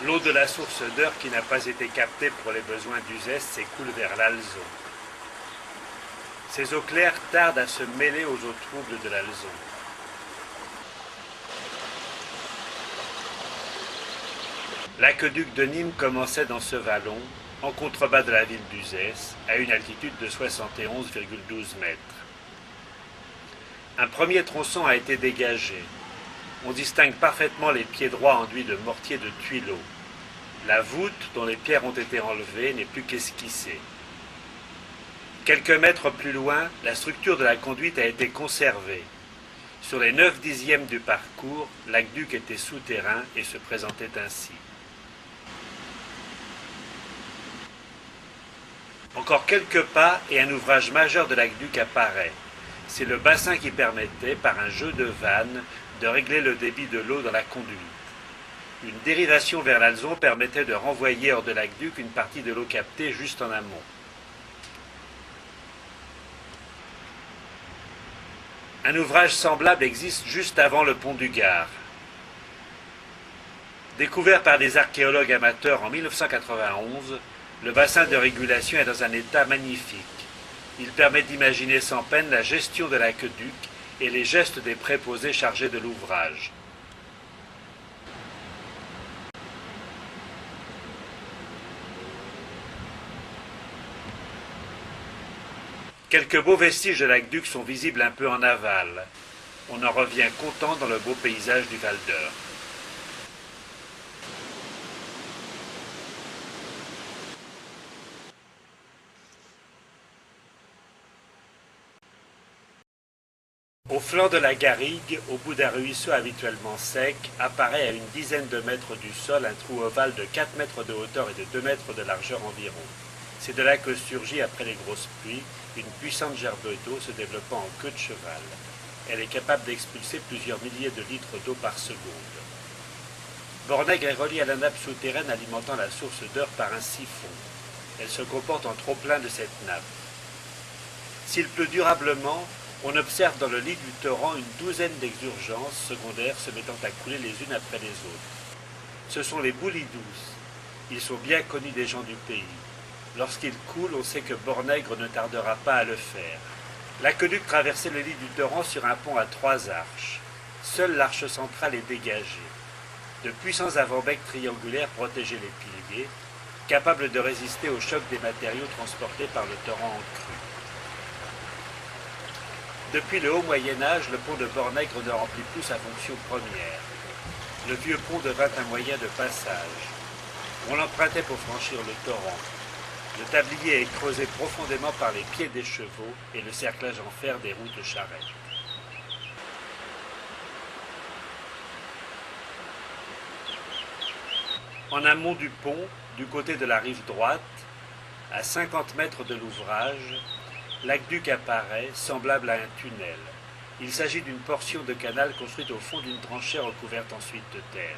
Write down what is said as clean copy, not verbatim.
L'eau de la source d'Eure qui n'a pas été captée pour les besoins d'Uzès s'écoule vers l'Alzon. Ces eaux claires tardent à se mêler aux eaux troubles de l'Alzon. L'aqueduc de Nîmes commençait dans ce vallon, en contrebas de la ville d'Uzès, à une altitude de 71,12 mètres. Un premier tronçon a été dégagé. On distingue parfaitement les pieds droits enduits de mortier de tuileaux. La voûte, dont les pierres ont été enlevées, n'est plus qu'esquissée. Quelques mètres plus loin, la structure de la conduite a été conservée. Sur les 9/10 du parcours, l'aqueduc était souterrain et se présentait ainsi. Encore quelques pas et un ouvrage majeur de l'aqueduc apparaît. C'est le bassin qui permettait, par un jeu de vannes, de régler le débit de l'eau dans la conduite. Une dérivation vers l'Alzon permettait de renvoyer hors de l'aqueduc une partie de l'eau captée juste en amont. Un ouvrage semblable existe juste avant le pont du Gard. Découvert par des archéologues amateurs en 1991, le bassin de régulation est dans un état magnifique. Il permet d'imaginer sans peine la gestion de l'aqueduc et les gestes des préposés chargés de l'ouvrage. Quelques beaux vestiges de l'aqueduc sont visibles un peu en aval. On en revient content dans le beau paysage du Val d'Eure. Au flanc de la garrigue, au bout d'un ruisseau habituellement sec, apparaît à une dizaine de mètres du sol un trou ovale de 4 mètres de hauteur et de 2 mètres de largeur environ. C'est de là que surgit, après les grosses pluies, une puissante gerbe d'eau se développant en queue de cheval. Elle est capable d'expulser plusieurs milliers de litres d'eau par seconde. Bornègre est reliée à la nappe souterraine alimentant la source d'Eure par un siphon. Elle se comporte en trop-plein de cette nappe. S'il pleut durablement, on observe dans le lit du torrent une douzaine d'exurgences secondaires se mettant à couler les unes après les autres. Ce sont les boulis douces. Ils sont bien connus des gens du pays. Lorsqu'ils coulent, on sait que Bornègre ne tardera pas à le faire. L'aqueduc traversait le lit du torrent sur un pont à 3 arches. Seule l'arche centrale est dégagée. De puissants avant-becs triangulaires protégeaient les piliers, capables de résister au choc des matériaux transportés par le torrent en crue. Depuis le haut Moyen-Âge, le pont de Bornègre ne remplit plus sa fonction première. Le vieux pont devint un moyen de passage. On l'empruntait pour franchir le torrent. Le tablier est creusé profondément par les pieds des chevaux et le cerclage en fer des roues de charrette. En amont du pont, du côté de la rive droite, à 50 mètres de l'ouvrage, l'aqueduc apparaît, semblable à un tunnel. Il s'agit d'une portion de canal construite au fond d'une tranchée recouverte ensuite de terre.